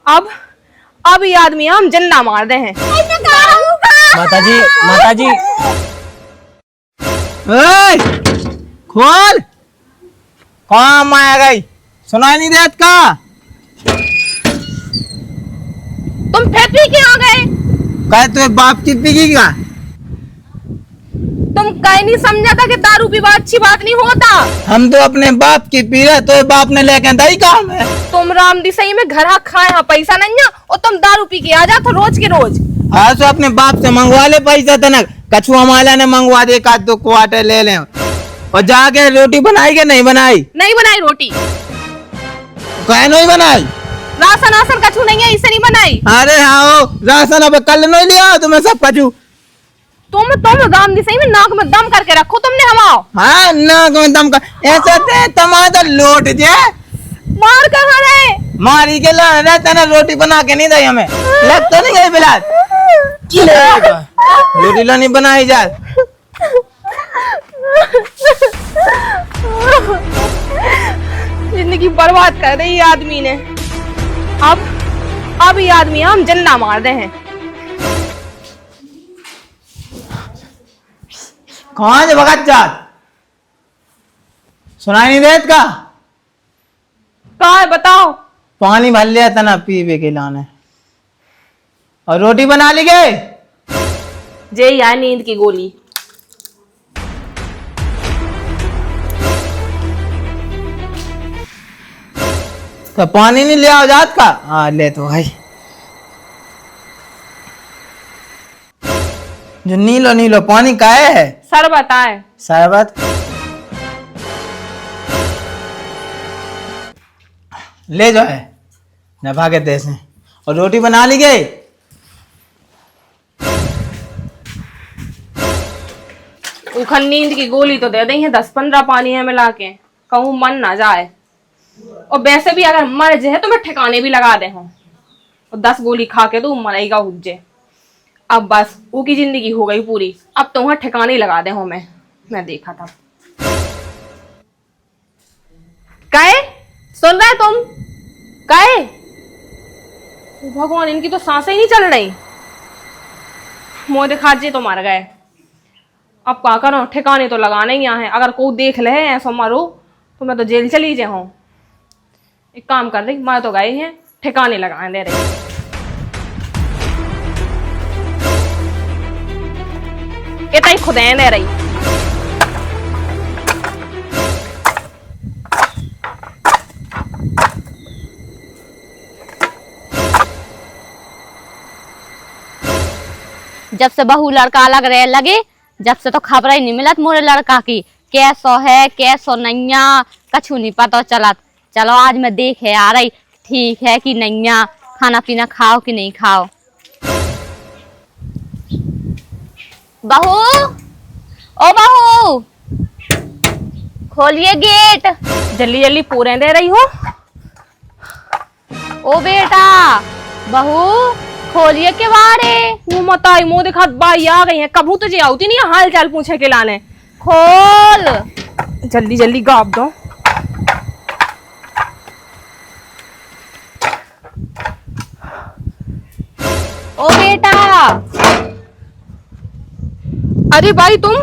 अब अब ये आदमी हम जिंदा मार दे हैं। माताजी माताजी खोल कहाँ माया गई सुनाई नहीं देत का। तुम फिर पी के आ गए। कहे तो बाप की पीगी का। तुम कहीं नहीं समझा था कि दारू पीवा अच्छी बात नहीं होता। हम तो अपने बाप की पी रहे तो बाप ने लेके दही काम है। तुम राम दी सही में घर खाए हाँ पैसा नहीं है और तुम दारू पी के आ जाते रोज के रोज। हाँ तो अपने बाप से मंगवा ले पैसा तो ना कछुआ माला ने मंगवा दे का 2 क्वार्टर ले ले और जाके रोटी बनाई के नहीं बनाई। नहीं बनाई रोटी। कहे नहीं बनाई। राशन आसन कछु नहीं है इसे नहीं बनाई। अरे हाँ राशन अब कल नहीं लिया तुम्हें सब कछु। तुम राम दी सही में नाक में दम करके रखो तुमने हमाओ। हाँ नाक में दम कर ऐसे थे टमाटर लोट जे मार कर रहे मारी के ला रहता ना रोटी बना के नहीं दई हमें लग तो नहीं गई बिलात रोटी ला नहीं बनाई जा। जिंदगी बर्बाद कर दी आदमी ने। अब ये आदमी हम जिंदा मार दे हैं। कहाँ से भगत जात सुनाई नहीं देत का। कहाँ है बताओ। पानी भर लिया था ना पीवे के लाने और रोटी बना ली गए। जे यार नींद की गोली। तो पानी नहीं लिया जात का। हाँ ले तो भाई जो नीलो नीलो पानी का है शरबत आए। शरबत ले जो है न भागे देश में और रोटी बना ली गई। उखन नींद की गोली तो दे दी है 10-15 पानी है मिला के कहूँ मन ना जाए। और वैसे भी अगर मर जाए तो मैं ठिकाने भी लगा दे हूँ और 10 गोली खा के तो मरेगा हुज्जे। अब बस वो की जिंदगी हो गई पूरी। अब तो वहां ठिकाने लगा दे हूँ मैं देखा था। कहे सुन रहे तुम कहे भगवान इनकी तो सांसें ही नहीं चल रही। मुंह दिखा जे तो मर गए। अब क्या करो ठिकाने तो लगाने ही यहाँ है। अगर कोई देख ले ऐसा मारो तो मैं तो जेल चली जाऊँ। एक काम कर रही मैं तो गए हैं ठिकाने लगाने दे रही। कितना ही खुद दे रही। जब से बहू लड़का अलग रह लगे जब से तो खबर ही नहीं मिलत मोरे लड़का की कैसो है कैसो नैया कछु नहीं पता चलत। चलो आज मैं देखे आ रही ठीक है कि नैया खाना पीना खाओ कि नहीं खाओ। बहू ओ बहू खोलिए गेट। जल्दी जल्दी पूरे दे रही हो। ओ बेटा बहू खोलिए के बारे। वो मत आई मुंह दिखा बाई आ गई है। कबू तुझे आती नहीं हाल चाल पूछे के लाने। खोल जल्दी जल्दी गाप दो। ओ बेटा अरे भाई तुम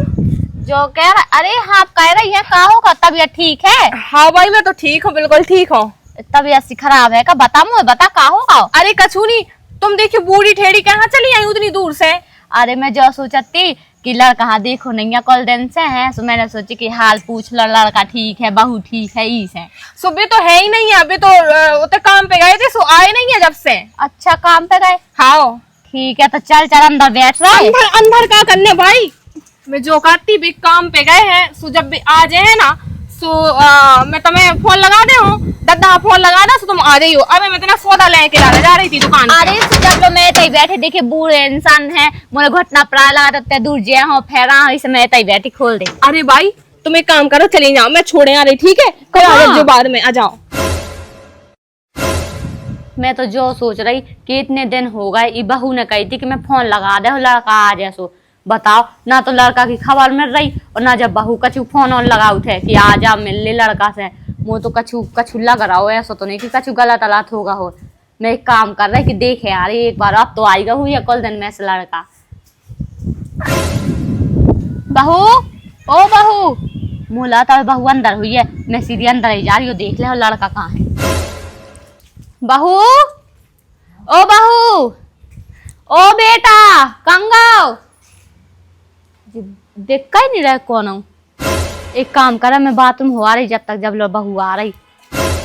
जो कह रहा अरे हाँ कह रही है का होगा तबीयत ठीक है। हाँ भाई मैं तो ठीक हूँ बिल्कुल ठीक हूँ। तबीयत सी खराब है का बता मुझे बता का होगा। अरे कछू नहीं तुम देखिए बूढ़ी ठेड़ी कहाँ चली आई उतनी दूर से। अरे मैं जो सोचती कि लड़का हाँ देखो नहीं कल दिन से है तो मैंने सोची कि हाल पूछ लो लड़का ठीक है बहू ठीक है इस है। सुबह तो है ही नहीं है। अभी तो काम पे गए थे सो आए नहीं है जब से। अच्छा काम पे गए। हाँ ठीक है तो चल चल अंदर बैठ रहे। अंदर क्या करने भाई। मैं जो करती भी काम पे गए हैं सो जब भी आ जाए ना सो मैं तुम्हें फोन लगा दे हूँ दद्दा फोन लगा दे सो तुम आ जाइयो। अबे मैं तेना सौदा लेके लाने जा रही थी दुकान। अरे जब मैं तई बैठे देखे बूढ़े इंसान है मुझे घटना पड़ा लगा तो दूर जे हो फेरा इसे मैं तई बैठी खोल दे। अरे भाई तुम एक काम करो चली जाओ मैं छोड़े आ रही ठीक है कल आ जो बाद में आ जाओ। मैं तो जो सोच रही कि इतने दिन हो गए ये बहू ने कही थी कि मैं फोन लगा दे लड़का आ जाए सो बताओ ना तो लड़का की खबर मिल रही और ना जब बहू कछु फोन ऑन लगा उठे कि आ जा मिल ले लड़का से। मुँह तो कछु कछु लग रहा हो ऐसा तो नहीं कि कछु गलत अलात होगा हो। मैं एक काम कर रही कि देखे यार एक बार अब तो आएगा हुई है कल दिन में से लड़का। बहू, ओ बहू, मुला तो बहू अंदर हुई है, मैं सीधी अंदर ही जा रही हूँ, देख ले और लड़का कहाँ है। बहू, ओ बहू, ओ बेटा, कंगाओ, देख का ही नहीं रहा कौन हूँ। एक काम करा, मैं बाथरूम हो आ रही जब तक जब लो बहू आ रही।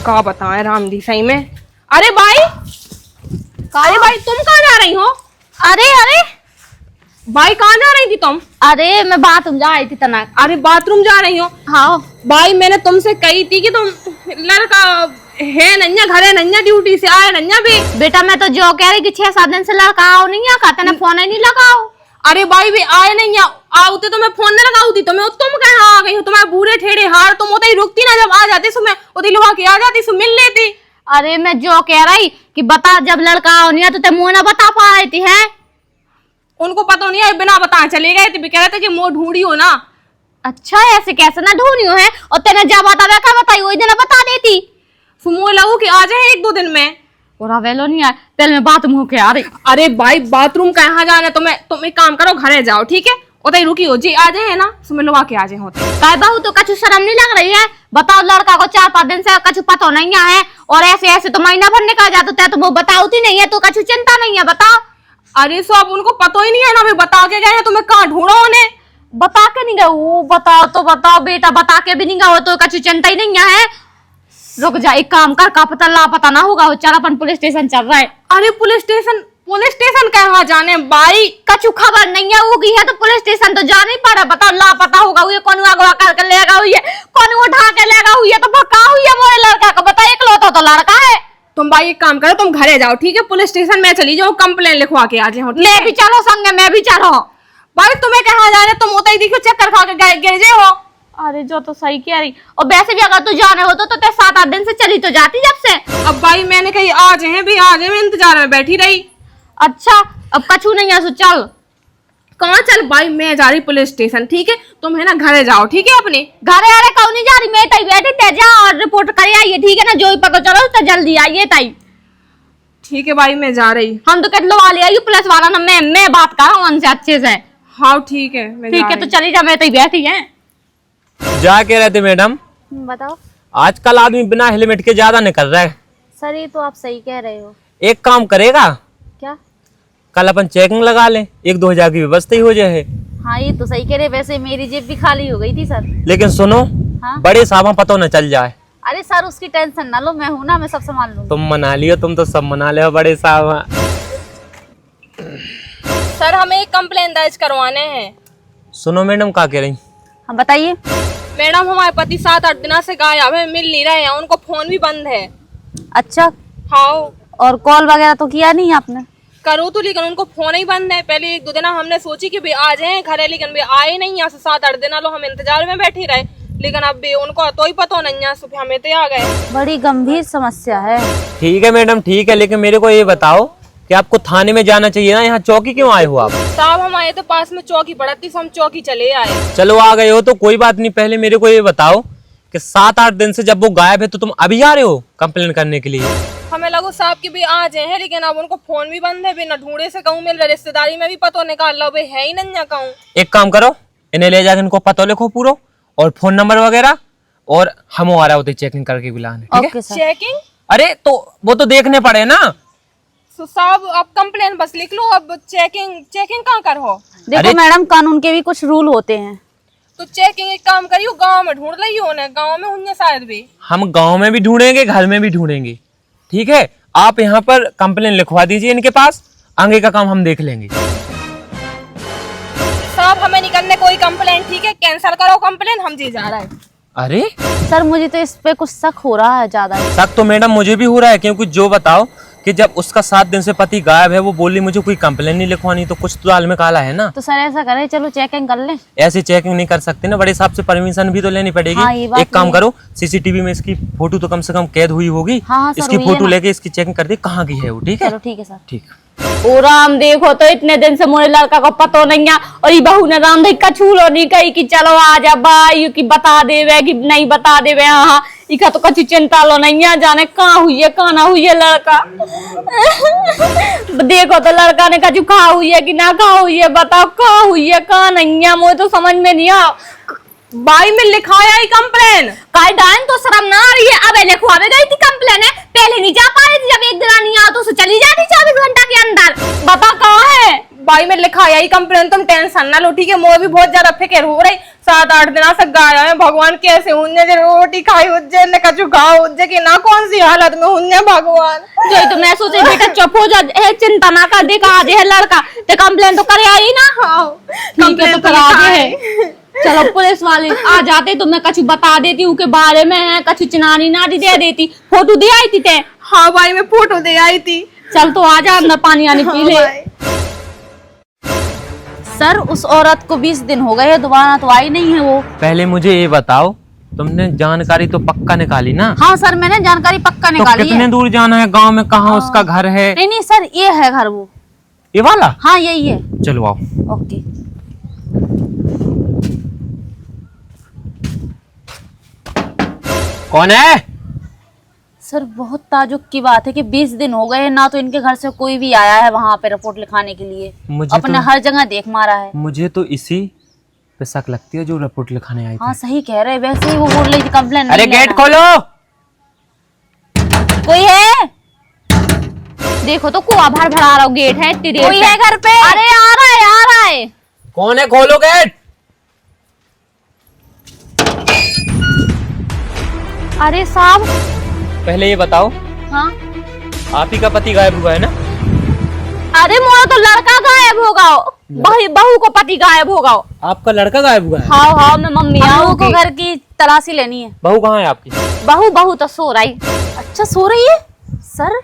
का बताएं राम दी सही में। अरे भाई, अरे भाई तुम कहाँ जा रही हो? अरे अरे भाई कहाँ जा रही थी तुम? अरे मैं बाथरूम जा रही थी तना। अरे बाथरूम जा रही हो? हाँ भाई मैंने तुमसे कही थी कि तुम लड़का है नन्या, घर है नन्या, ड्यूटी से आए नन्या भी। बेटा मैं तो जो कह रही कि 6-7 दिन से लड़का आओ नहीं आ, कहते ना फोन ही नहीं लगाओ। अरे भाई भी आए नहीं आउते तो मैं फोन न लगाऊती, तो मैं तुम कहाँ आ गई हो? तुम्हारे बूढ़े ठेड़े हार तुम होते ही रुकती ना, जब आ जाती सो मैं उदी लुआ के आ जाती सो मिल लेती। अरे मैं जो कह रही कि बता जब लड़का आओ नहीं आ तो ते मुँह ना बता पा रही थी है। उनको पता नहीं है, बिना बता चले गए थे, कह रहे थे कि मोह ढूंढी हो ना। अच्छा ऐसे कैसे ना ढूंढी हो है, और तेने जब बता क्या बताई वही दिन बता देती। सुमो लगू कि आ जाए 1-2 दिन में। और वेलो नहीं यार, पहले मैं बाथरूम होके आ रही। अरे भाई बाथरूम कहाँ जाना, तुम एक काम करो घरे जाओ ठीक है, उधर रुकी हो जी, आ जाए है ना सुमिल लुआ के आ जाए होते। काय बहू तो कछु शर्म नहीं लग रही है? बताओ लड़का को 4-5 दिन से कछु पता नहीं है, और ऐसे ऐसे तो महीना भर निकल जाता है, तो वो बताती नहीं है तो कछु चिंता नहीं है। बताओ। अरे सो अब उनको पता ही नहीं है ना, अभी बता के गए हैं, तुम्हें कहाँ ढूंढो उन्हें? बता के नहीं गए वो? बताओ तो बताओ बेटा, बता के भी नहीं गए तो कछु चिंता ही नहीं है। रुक जा, एक काम कर, का पता लापता ना होगा, चल अपन पुलिस स्टेशन चल रहा है। अरे पुलिस स्टेशन कहाँ जाने भाई? कछु खबर नहीं है होगी है तो पुलिस स्टेशन तो जाना ही पड़ा। बताओ लापता होगा हुई, कौन अगवा करके लेगा हुई है, कौन उठा के लेगा हुई है, तो भक्का हुई है मोरे लड़का को। बता इकलौता तो लड़का है। तुम भाई एक काम करो, तुम घरे जाओ ठीक है, पुलिस स्टेशन में चली जाओ, कंप्लेन लिखवा के आ जाओ। मैं भी चलो संगे, मैं भी चलो। भाई तुम्हें कहाँ जाने, तुम होता ही देखो चक्कर खा के गिर जाए हो। अरे जो तो सही कह रही, और वैसे भी अगर तू जाने हो तो ते 7-8 दिन से चली तो जाती जब से। अब भाई मैंने कही आ जाए भी, आ जाए, मैं इंतजार में बैठी रही। अच्छा अब कछु नहीं है, सो चल। कहाँ चल भाई, मैं जा रही पुलिस स्टेशन ठीक है, तुम है ना घरे जाओ ठीक है अपने। घरे अरे कौन नहीं जा रही, मैं तई बैठी ते जा और रिपोर्ट करे आइए ठीक है ना, जो ही पता चलो तो जल्दी आइए तई। ठीक है भाई मैं जा रही। हम तो कितलो वाले आई पुलिस वाला ना, मैं बात कर रहा हूँ उनसे अच्छे से। हाँ ठीक है मैं ठीक जा है तो रही। चली जा, मैं तई बैठी है। जा के रहते मैडम, बताओ आजकल आदमी बिना हेलमेट के ज्यादा निकल रहा है। सर, ये तो आप सही कह रहे हो। एक काम करेगा, क्या? कल अपन चेकिंग लगा ले, 1-2 हजार की व्यवस्था ही हो जाए। हाँ ये तो सही कह रहे, वैसे मेरी जेब भी खाली हो गई थी सर। लेकिन सुनो, हाँ? बड़े साहब पता न चल जाए। अरे सर उसकी टेंशन ना लो, मैं हूं ना, मैं सब संभाल लूंगी। तुम मना लियो, तुम तो सब मना ले बड़े साहब। सर हमें एक कंप्लेन दर्ज करवाने हैं। सुनो मैडम, क्या कह रही? हाँ बताइए। मैडम हमारे पति 7-8 दिनों से गायब है, मिल नहीं रहे हैं, उनको फोन भी बंद है। अच्छा, हाँ और कॉल वगैरह तो किया नहीं आपने? करो तो, लेकिन उनको फोन ही बंद है। पहले 1-2 दिन हमने सोची कि भी आ जाए घरे, लेकिन भी आए नहीं। यहाँ से 7-8 दिन लो हम इंतजार में बैठी रहे, लेकिन अब भी उनको तो ही पता नहीं, यहाँ सुबह हमें तो आ गए। बड़ी गंभीर समस्या है। ठीक है मैडम ठीक है, लेकिन मेरे को ये बताओ कि आपको थाने में जाना चाहिए ना, यहाँ चौकी क्यों आए हो आप? साहब हम आए तो पास में चौकी पड़ती, हम चौकी चले आए। चलो आ गए हो तो कोई बात नहीं, पहले मेरे को ये बताओ कि 7-8 दिन से जब वो गायब है तो तुम अभी आ रहे हो कंप्लेन करने के लिए? हमें लगो साहब की भी आ जाए हैं, लेकिन अब उनको फोन भी बंद है, बिना ढूंढे से कहूँ मिल रहे, रिश्तेदारी में भी पता निकाल लो, है ही नहीं कहूँ। एक काम करो, इन्हें ले जाकर इनको पता लिखो पूरा, और फोन नंबर वगैरह, और हम आ रहे होते चेकिंग करके बुलाने, ठीक है? Okay sir. चेकिंग? अरे तो वो तो देखने पड़े ना। तो साहब अब कंप्लेन बस लिख लो, अब चेकिंग कहाँ कर हो? देखो मैडम, कानून के भी कुछ रूल होते हैं। तो चेकिंग एक काम करियो, गांव में ढूंढ रही हो ना, गांव में होंगे शायद भी। हम गांव में भी ढूंढेंगे, घर में भी ढूंढेंगे, ठीक है? आप यहाँ पर कंप्लेन लिखवा दीजिए इनके पास, आगे का काम हम देख लेंगे। साहब हमें नहीं करने कोई कंप्लेन, ठीक है? कैंसिल करो कंप्लेन, हम जी जा रहे हैं। अरे सर मुझे तो इस पे कुछ शक हो रहा है ज्यादा। शक तो मैडम मुझे भी हो रहा है, क्योंकि जो बताओ कि जब उसका 7 दिन से पति गायब है, वो बोली मुझे कोई कंप्लेन नहीं लिखवानी, तो कुछ तो दाल में काला है ना। तो सर ऐसा करें, चलो चेकिंग कर लें। ऐसी चेकिंग नहीं कर सकते ना, बड़े साहब से परमिशन भी तो लेनी पड़ेगी। हाँ, ये बात एक काम भी है। करो, सीसीटीवी में इसकी फोटो तो कम से कम कैद हुई होगी। हाँ, सर, इसकी हुई है फोटो ना। लेके इसकी चेकिंग कर दे कहाँ की है वो, ठीक है? चलो ठीक है सर। ठीक। ओ राम, देखो तो इतने दिन से मोरे लड़का को पतो नहीं है, और ये बहू ने राम देख कछूलो नहीं कही कि चलो आ जा भाई, कि बता देवे कि नहीं बता देवे। हाँ इका तो कछु चिंता लो नहीं है, जाने कहाँ हुई है कहाँ ना हुई है लड़का। देखो तो लड़का ने कछु कहा हुई है कि ना कहा हुई है, बताओ कहाँ हुई है कहाँ नहीं है, मुझे तो समझ में नहीं आ। बाई में लिखाया ही कंप्लेन काय डायन तो शर्म ना आ रही है, अब लिखवावे गई थी कंप्लेन है, पहले नहीं जा पा रही थी, जब एक दिन नहीं आ तो उसे चली जाती 24 घंटा के अंदर। बता कहाँ है? बाई में लिखाया ही कंप्लेन, तुम टेंशन ना लो ठीक है। मुझे भी बहुत ज्यादा फिक्र हो रही, 7-8 दिन से गाया है, भगवान कैसे हुन्ने जे रोटी खाई उज्जे ने कछु गाओ उज्जे की ना कौन सी हालत में हुन्ने भगवान। जो तो मैं सोचे बेटा चुप हो जा, चिंता ना कर, देखा आज है लड़का ते कंप्लेन तो करे आई ना। ठीक है तो करा दे, चलो पुलिस वाले आ जाते तो मैं कछु बता देती हूँ के बारे में है, कछु चिनानी नाटी दे देती, फोटो दे आई थी ते। हाँ भाई मैं फोटो दे आई थी। चल तो आ जा, अंदर पानी आनी पी ले। सर उस औरत को 20 दिन हो गए, दोबारा तो आई नहीं है वो। पहले मुझे ये बताओ, तुमने जानकारी तो पक्का निकाली ना? हाँ सर मैंने जानकारी पक्का तो निकाली कितने है। दूर जाना है, गांव में कहाँ उसका घर है? नहीं नहीं सर ये है घर वो। ये वाला? हाँ यही है। चलो आओ। ओके। कौन है? सर बहुत ताजुब की बात है कि 20 दिन हो गए ना तो इनके घर से कोई भी आया है वहाँ पे रिपोर्ट लिखाने के लिए। अपने हर जगह देख मारा है। मुझे तो इसी पे शक लगती है जो रिपोर्ट लिखाने आई हाँ थी। सही कह रहे, वैसे ही वो बोल रही थी कंप्लेन। अरे गेट खोलो। कोई है? देखो तो कुआ भर भरा रहा गेट है, इतनी देर कोई से। है घर पे? अरे आ रहा है आ रहा है। कौन है, खोलो गेट। अरे साहब। पहले ये बताओ, हाँ आप ही का पति गायब हुआ है ना? अरे मोरा तो लड़का गायब होगा, बहू को पति गायब होगा। आपका लड़का गायब हुआ है? हाँ हाँ मैं मम्मी बहू को घर की तलाशी लेनी है। बहू कहाँ है आपकी? बहू तो सो रही। अच्छा सो रही है? सर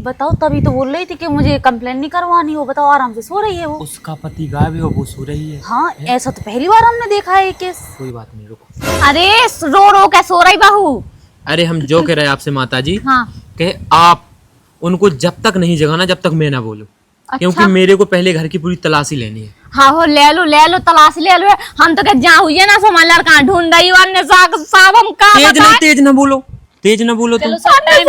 बताओ, तभी तो बोल रही थी कि मुझे कंप्लेन नहीं करवानी हो। बताओ आराम से सो रही है वो। उसका पति गायब है और वो सो रही है। हाँ ऐसा तो पहली बार हमने देखा है ये केस। कोई बात नहीं, रुको। अरे रो रो के सो रही बहू। अरे हम जो कह रहे हैं आपसे माता जी, हाँ कि आप उनको जब तक नहीं जगाना जब तक मैं ना बोलूं। अच्छा? क्योंकि मेरे को पहले घर की पूरी तलाशी लेनी है। हाँ हो ले लो तलाश ले लो। हम तो क्या जहाँ हुई है ना सो हमारा लड़का ढूंढ रही और साहब हम का तेज ना बोलो, तेज ना बोलो तुम। बताए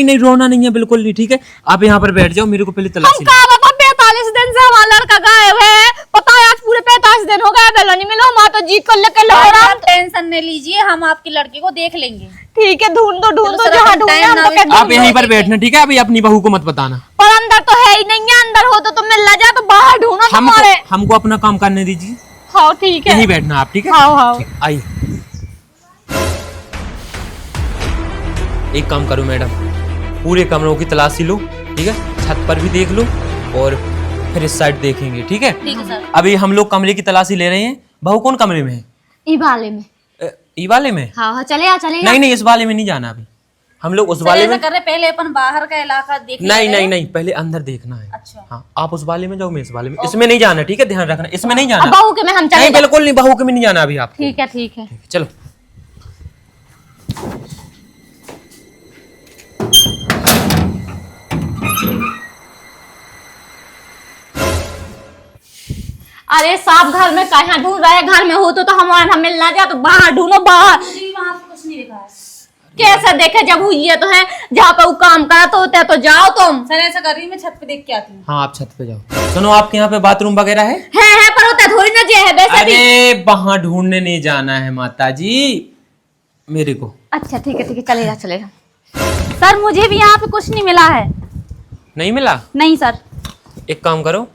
नहीं रोना नहीं है, बिल्कुल नहीं। ठीक है, आप यहाँ पर बैठ जाओ, मेरे को पहले तलाशी का बता 45 दिन से हमारा लड़का गायब है। पता है आज पूरे 45 दिन हो गए, बेलो नहीं मिलो। माँ तो जीत कर लेकर लो रहा। टेंशन नहीं लीजिए, हम आपकी लड़की को देख लेंगे। ठीक है ढूंढ दो सर, जहाँ अपन ढूंढना टाइम हम ना तो क्या वेस्ट- आप ढूंढ यहीं लो। पर बैठना, ठीक है? अभी अपनी बहू को मत बताना। पर अंदर तो है ही नहीं है, अंदर हो तो मिल जा, तो बाहर ढूंढो तुम्हारे। हमको अपना काम करने दीजिए। हाँ ठीक है। यहीं बैठना आप, ठीक है? हाँ ठीक, आइए। एक काम करो मैडम, पूरे कमरों की तलाशी लो, ठीक है? छत पर भी देख लो और फिर इस साइड देखेंगे, ठीक है? ठीक है सर। अभी हम लोग कमरे की तलाशी ले रहे हैं। बहू कौन कमरे में है? ई वाले में। ई वाले में? हाँ चले नहीं इस वाले में नहीं जाना अभी, हम लोग उस सर वाले ऐसा में। कर रहे, पहले अपन बाहर का इलाका देख नहीं पहले अंदर देखना है। अच्छा। हाँ आप उस वाले में जाओ, मैं इस वाले में। इसमें नहीं जाना, ठीक है? ध्यान रखना, इसमें नहीं जाना। बहू के में हम चले नहीं बिल्कुल नहीं, बहू के में नहीं जाना अभी आप। ठीक है। चलो। अरे साहब घर में कहाँ ढूंढ रहे हैं? घर में हो तो हमारा मिल ना जाए तो बाहर ढूंढो बाहर। कुछ नहीं देखा है। कैसे देखे जब हुई है तो है, जहाँ पे वो काम करा तो होता है तो जाओ तुम। सर ऐसा कर रही हूँ, मैं छत पे देख के आती हूँ। हाँ आप छत पे जाओ। सुनो, आपके यहाँ पे बाथरूम वगैरह है? है पर होता थोड़ी ना जे है वैसे भी। अरे वहाँ ढूंढने नहीं जाना है माता जी, मेरे को। अच्छा ठीक है चलेगा। सर मुझे भी यहाँ पे कुछ नहीं मिला है। नहीं मिला? नहीं सर। एक काम करो,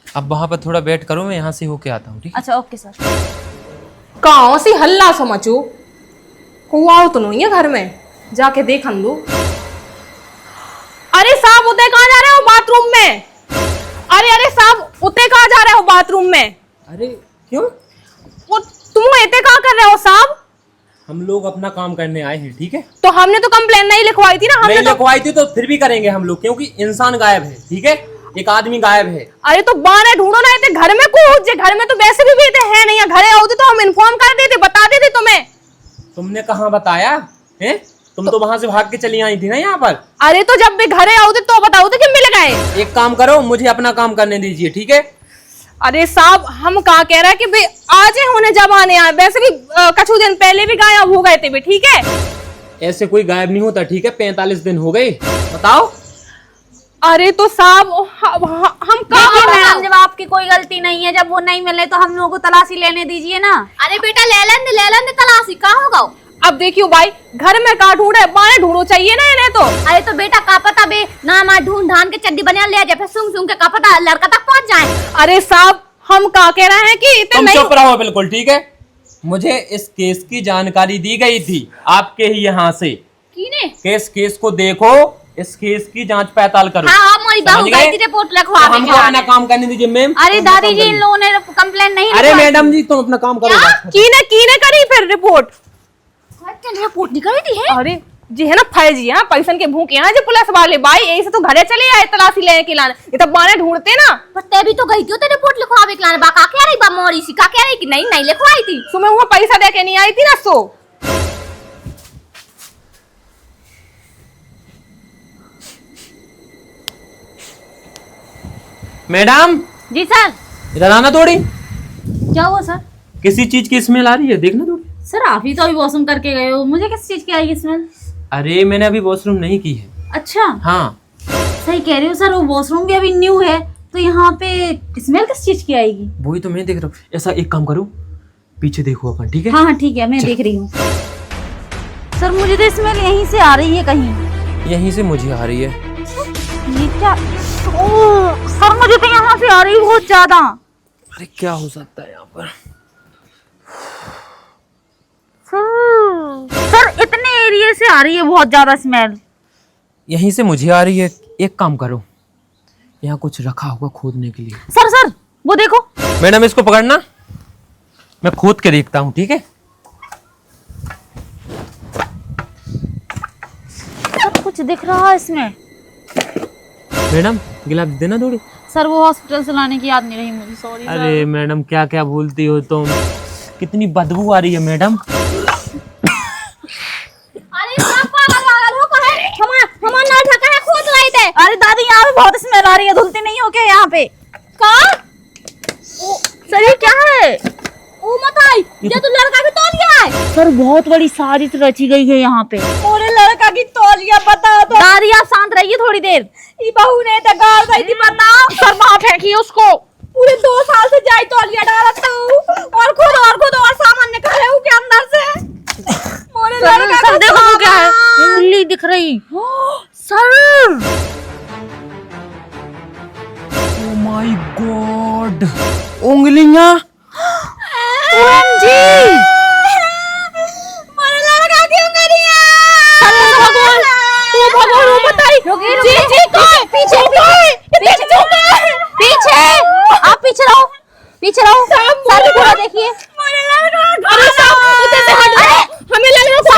अब वहाँ पर थोड़ा वेट करो, मैं यहाँ से होके आता हूँ, ठीक है? अच्छा ओके सर। कहाँ सी हल्ला समझो, हुआ तो नहीं है घर में, जाके देखन दो। अरे साहब उते कहाँ जा रहे हो? बाथरूम में। अरे साहब उते कहाँ जा रहे हो? बाथरूम में। अरे क्यों? वो तुम इते कहाँ कर रहे हो साहब? हम लोग अपना काम करने आए हैं, ठीक है? तो हमने तो कंप्लेन नहीं लिखवाई थी ना। हमने नहीं तो लिखवाई थी तो फिर भी करेंगे हम लोग, क्योंकि इंसान गायब है, ठीक है? एक आदमी गायब है। अरे तो बाने ढूंढो ना, इतने घर में कूद जे, घर में तो वैसे भी बीते हैं नहीं, घरे होते तो हम इन्फॉर्म कर देते, बता देते तुम्हें। तुमने कहाँ बताया है? तुम तो वहां से भाग के चली आई थी ना यहाँ पर। अरे तो जब भी घरे आओते तो बताओ कि मिल गए। एक काम करो, मुझे अपना काम करने दीजिए, ठीक है? अरे साहब हम कहा कह रहे हैं कि भाई आज ही होने जब आने आए, वैसे भी कुछ दिन पहले भी गायब हो गए थे भी, ठीक है। ऐसे कोई गायब नहीं होता, ठीक है। 45 दिन हो गए, बताओ। अरे तो साहब हम देखिए मैडम, जब आपकी कोई गलती नहीं है, जब वो नहीं मिले तो हम लोगों को तलाशी लेने दीजिए ना। अरे बेटा ले लेंदे तलाशी कहाँ होगा। अब देखियो भाई, घर में का ढूंढे, बाहर ढूंढो चाहिए ना इन्हें तो। अरे तो बेटा का पता बे ना मार ढूंढ ढांड के चड्डी बना ले जाए, फिर सुंग सुंग के का पता लड़का तक पहुंच जाए। अरे साहब हम का कह रहे हैं कि इतने तुम नहीं। चुप रहो बिल्कुल, ठीक है। मुझे इस केस की जानकारी दी गई थी आपके ही यहाँ से। किने? केस को देखो, इस केस की जांच पड़ताल करो। हाँ हमारी बहू समझ गई गए? थी रिपोर्ट लिखवा तो हमको अपना काम करने दीजिए मैम। अरे दादी जी, इन लोगों ने कंप्लेंट नहीं अरे लिखवाई। मैडम जी, तुम अपना काम करो। कीने करी फिर रिपोर्ट। रिपोर्ट निकली थी है। अरे जी है ना फैजी है, पैसन के भूखे हैं जो पुलिस वाले भाई, यही से तो घरे चले आए तलाशी लेने के लाने, ये तो बाने ढूंढते ना। पर ते भी तो गई थी, तो रिपोर्ट लिखवावे के लाने बा का कह रही बा मोरी सी का कह रही कि नहीं लिखवाई थी। सुबह वो पैसा दे के नहीं आई थी ना सो। मैडम जी सर। इधर आना थोड़ी। क्या हुआ सर? किसी चीज की स्मेल आ रही है, देखना थोड़ी। सर आप ही तो अभी वॉशरूम करके गए हो, मुझे किस चीज की आएगी स्मेल? अरे मैंने अभी वॉशरूम नहीं की है। अच्छा हाँ सही कह रहे हो सर, वो वॉशरूम भी अभी न्यू है, तो यहाँ पे स्मेल किस चीज की आएगी? वही तो मैं देख रहा हूँ। ऐसा एक काम करो, पीछे देखो अपन, ठीक है। हाँ ठीक है, मैं देख रही हूँ। सर मुझे तो स्मेल यहीं से आ रही है कहीं। यहीं से मुझे आ रही है। ये क्या? ओह, सर मुझे तो यहाँ से आ रही है बहुत ज्यादा। अरे क्या हो सकता है यहाँ पर। सर इतने एरिया से आ रही है बहुत ज्यादा स्मेल। यहीं से मुझे आ रही है। एक काम करो, यहाँ कुछ रखा होगा खोदने के लिए। सर वो देखो। मैडम इसको पकड़ना, मैं खोद के देखता हूँ, ठीक है। सब कुछ दिख रहा है इसमें। मैडम गिलास देना थोड़ी। सर वो हॉस्पिटल से लाने की याद नहीं रही मुझे, सॉरी। अरे मैडम क्या क्या भूलती हो तुम। कितनी बदबू आ रही है मैडम। अरे पागल हो कहे हमारा ना ढका है खोद रही थे। अरे दादी यहाँ पे बहुत स्मेल आ रही है, धुलती नहीं हो क्या यहाँ पे? का सर ये क्या है? ओ मत आई, ये तो लड़का भी तोड़ गया है। सर बहुत बड़ी साजिश रची गई है यहाँ पे। मोरे लड़का की तौलिया बता दो। दादी आप शांत रहिए थोड़ी देर। ये बहू ने तो गाड़ दी थी, बताओ। सर वहां फेंकी उसको। पूरे 2 साल से जाई तौलिया डालत हूँ, और खुद और सामान निकाले हूँ के अंदर से। मोरे लड़का सर देखो वो क्या है, उंगली दिख रही। सर ओ माय गॉड, उंगलियां। OMG! मोरे लड़का की उंगलियां। वो भगवान वो बताई। जी जी पीछे आप पीछे रहो। सर पूरा देखिए। हमें लग रहा है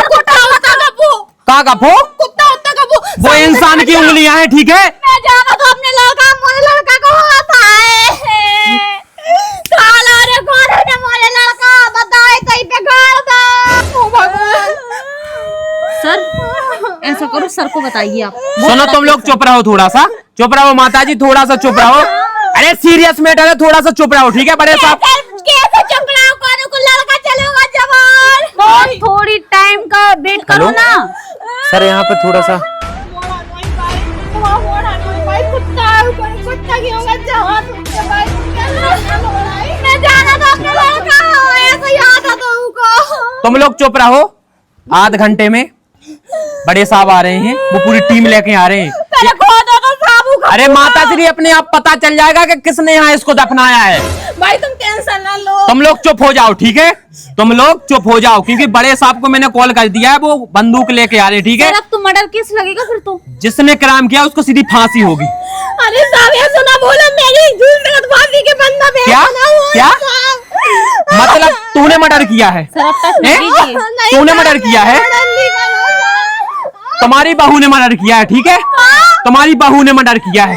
कुत्ता कपू। का कपो? कुत्ता कपू। वो इंसान की उंगलियां हैं, ठीक है। मैं जाना तो अपने लड़का, मोरे लड़का को आता है। काला रे कौन है मोरे लड़का, बताए कहीं पे गाड़ दो। ओ भगवान। सर ऐसा करो, सर को बताइए आप। सुनो तुम लोग चुप रहो, थोड़ा सा चुप रहो। माता जी थोड़ा सा चुप रहो। अरे सीरियस मैटर है, थोड़ा सा चुप रहो, ठीक है बड़े साहब। कैसे चुप रहो, कौन को लड़का चलेगा जवान। थोड़ी टाइम का वेट करो हेलो? ना। सर यहाँ पे थोड़ा सा कुत्ता की होगा जवान। मैं जाना तो अपने लड़का, ऐसा याद आता हमको। तुम लोग चुप रहो। आध घंटे में बड़े साहब आ रहे हैं, वो पूरी टीम लेके आ रहे हैं। पहले खो दो तो साबू का। अरे माता श्री, अपने आप पता चल जाएगा कि किसने यहाँ इसको दफनाया है। भाई तुम टेंशन ना लो। तुम लोग चुप हो जाओ, ठीक है। तुम लोग चुप हो जाओ, क्योंकि बड़े साहब को मैंने कॉल कर दिया है, वो बंदूक लेके आ रहे हैं, ठीक है। सर अब तो मर्डर केस लगेगा फिर तो। जिसने क्राइम किया उसको सीधी फांसी होगी। अरे साहब ये सुना बोला, मेरी झूठ फांसी के बंदा पे क्या क्या मतलब तूने मर्डर किया है? सर अब तक हैं? लीजिए। तूने मर्डर किया है? तुम्हारी बहू ने मर्डर किया है, ठीक है। तुम्हारी बहू ने मर्डर किया है।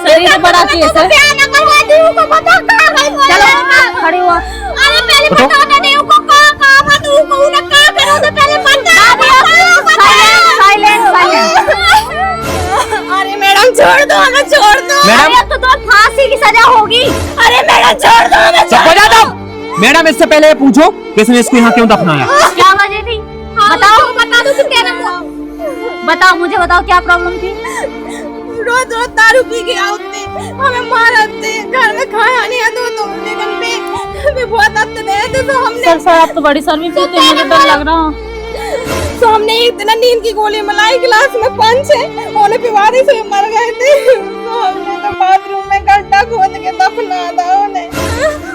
सर ये तो बड़ा केस है। चलो खड़े हुआ। उठो। साइलेंट। अरे मेरा सजा होगी। अरे मैडम छोड़ दो, मैं चुप हो जा तुम। मैडम इससे पहले ये पूछो किसने इसको यहाँ क्यों दफनाया? क्या वजह थी? बताओ, बता दो क्या नाम था? बताओ, मुझे बताओ क्या प्रॉब्लम थी? रोज रोज दारू पी के आते, हमें मारते, घर में खाया नहीं है तो लेकिन भी बहुत आते थे तो हमने सर आप तो बड़ी सर्विस देते हैं, मुझे डर लग रहा। तो हमने एक दिन नींद की गोली मलाई गिलास में 5-6 होने पे वादे से मर गए थे। तो हमने तो बाथरूम में गड्ढा खोद के दफना था उन्हें।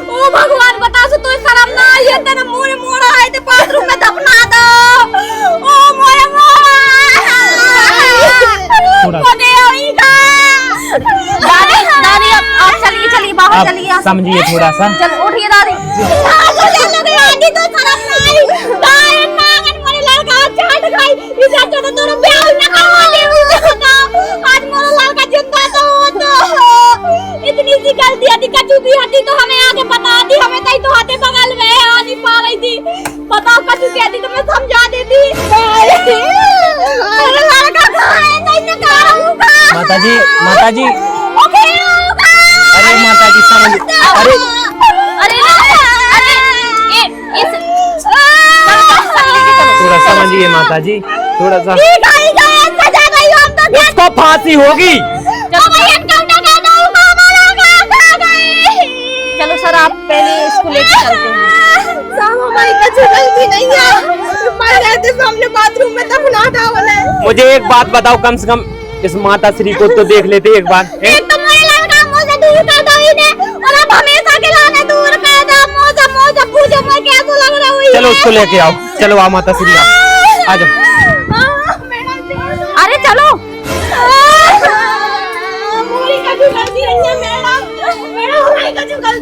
ओ भगवान, बता सो तो शर्म ना आई है, तेरा मोरे मोड़ा आए थे बाथरूम में दफना दो। ओ मोरे थोड़ा दादी, दादी आप चलिए, चलिए बाहर चलिए। आप समझिए थोड़ा सा। चल उठिए दादी। आगे तो शर्म ना आई, दाई नागन मोरे लड़का चाट खाई, इधर तो तोरा ब्याह न करवा दे। आज मोरा लड़का जिंदा तो इतनी सी गलती आती कचू की हटी तो हमें आगे बता दी, हमें कहीं तो हाथे बगल में आ नहीं पा रही थी। बताओ कचू की हटी तो मैं समझा देती। मेरा लड़का कहाँ है? नहीं मैं कह रहा हूँ माताजी, माताजी, ओके अरे माताजी समझ, अरे थोड़ा समझिए माताजी, थोड़ा सा। उसको फांसी होगी। चलो सर, आप पहले इसको लेके चलते हैं। साहब हमारी कुछ गलती नहीं है, मर गए थे सामने बाथरूम में दफना था उन्हें। मुझे एक बात बताओ, कम से कम इस माता श्री को तो देख लेते एक बार। एक तो मेरे लड़का मुझसे दूर कर दो इन्हें, और अब हमेशा के लाने दूर कर दो। मौजा मौजा पूछो मैं कैसा लग रहा हूँ। चलो उसको लेके आओ, चलो आओ माता श्री आओ, आ जाओ। अरे चलो।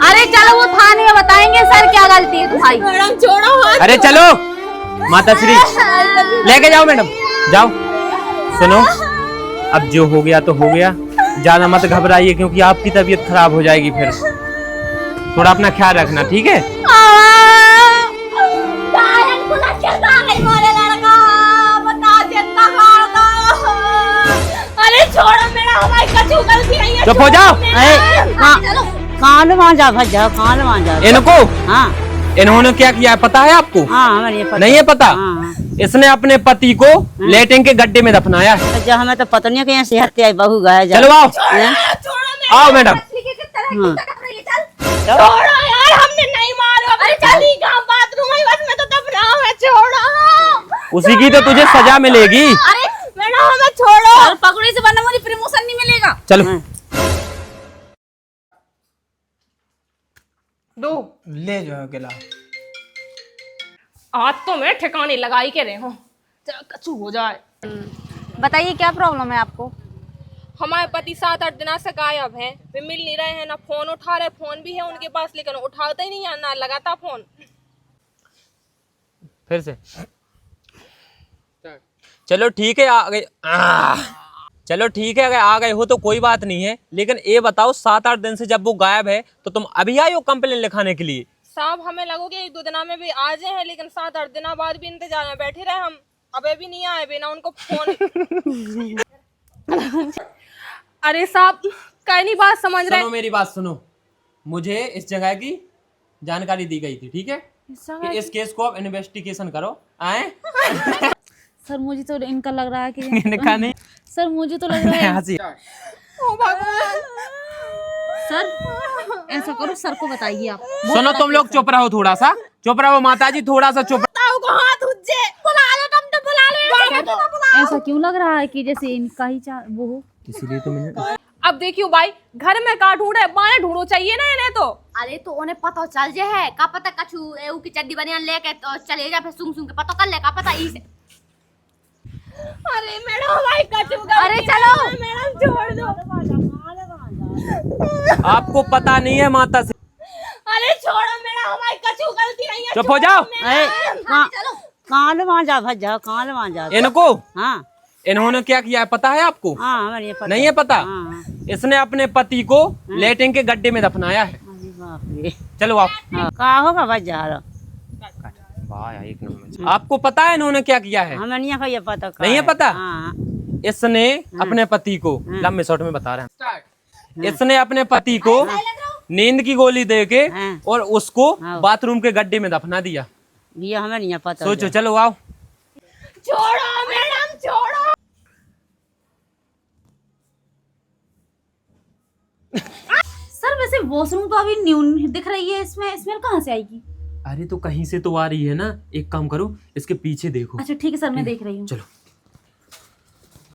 अरे चलो, वो थाने में बताएंगे सर क्या गलती है तुम्हारी। मैडम छोड़ो हाथ। अरे चलो माता श्री लेके जाओ, मैडम जाओ। सुनो, अब जो हो गया तो हो गया, ज्यादा मत घबराइए क्योंकि आपकी तबीयत खराब हो जाएगी फिर। थोड़ा अपना ख्याल रखना, ठीक है? अरे छोड़ो, मेरा हमारी कचू गलती नहीं है। चुप हो जाओ। कान मांजा भजा, कान मांजा। इनको हाँ इन्होंने क्या किया है पता है आपको? हाँ हमें ये पता। नहीं है पता? हाँ। इसने अपने पति को लेटरिन के गड्ढे में दफनाया है। जो हमें तो पता नहीं कि यहाँ सेहत आई बहू गया। चलो आओ, आओ मैडम। हाँ। छोड़ो यार, हमने नहीं मारा। अरे चली कहाँ बाथरूम है, बस मैं तो दफना है। छोड़ो, उसी की तो तुझे सजा मिलेगी। अरे मैडम हमें छोड़ो। और पकड़े से बनना मुझे प्रमोशन नहीं मिलेगा। चलो दो ले जाओ गिलास। आज तो मैं ठिकाने लगाई के रहे हूँ, कचू हो जाए। बताइए क्या प्रॉब्लम है आपको? हमारे पति 7-8 दिनों से गायब हैं, वे मिल नहीं रहे हैं, ना फोन उठा रहे। फोन भी है उनके पास लेकिन उठाते ही नहीं है, ना लगाता फोन। फिर से। चलो ठीक है, आ गए। चलो ठीक है, अगर आ गए हो तो कोई बात नहीं है, लेकिन ये बताओ 7-8 दिन से जब वो गायब है तो तुम अभी आए हो कंप्लेन लिखाने के लिए? साहब हमें लगोगे 1-2 दिन में भी आ जाए हैं, लेकिन 7-8 दिन बाद भी इंतजार में बैठे रहे हम, अबे भी नहीं आए बिना उनको फोन। अरे साहब कहीं नहीं बात समझ रहे। सुनो मेरी बात सुनो, मुझे इस जगह की जानकारी दी गई थी, ठीक है, कि इस केस को आप इन्वेस्टिगेशन करो। आए सर मुझे तो इनका लग रहा है कि नहीं सर मुझे तो लग रहा है हंसी। सर ऐसा करो, सर को बताइए आप। सुनो तुम लोग चुप रहो, थोड़ा सा चुप रहो माताजी, थोड़ा सा चुप। ऐसा क्यों लग रहा है कि जैसे इनका ही वो हो? इसीलिए तो मैंने। अब देखियो भाई, घर में का ढूंढे, बाएं ढूंढो चाहिए ना इन्हें तो। अरे तो उन्हें पता चल जे है का पता कछु एऊ की चड्डी बनियान लेके तो चले जा, फिर सुंग सुंग के पता कर ले का पता ई से। अरे मैडम हमारी कचू अरे चलो मैडम छोड़ दो। आपको पता नहीं है माता से। अरे छोड़ो मैडम, हमारी कचू गलती नहीं है। चुप हो जाओ। कान मांजा भजा, कान मांजा। इनको हाँ इन्होंने क्या किया है पता है आपको? हाँ हमें ये पता। नहीं है पता? हाँ। इसने अपने पति को लेटरिन के गड्ढे में दफनाया है। अरे बाप रे। चलो आओ। हाँ, का होगा भजा? वाह एक नंबर। आपको पता है इन्होंने क्या किया है? हमें नहीं है ये पता। नहीं है पता? हाँ। इसने अपने पति को लंबे शॉर्ट में बता रहे हैं, इसने अपने पति को नींद की गोली दे के हाँ। और उसको हाँ। बाथरूम के गड्ढे में दफना दिया। ये हमें नहीं पता। सोचो, चलो आओ। छोड़ो मैडम, छोड़ो। सर वैसे वॉशरूम तो अभी न्यू दिख रही है, इसमें स्मेल कहाँ से आएगी? अरे तो कहीं से तो आ रही है ना, एक काम करो इसके पीछे देखो। अच्छा ठीक है सर, मैं देख रही हूँ। चलो।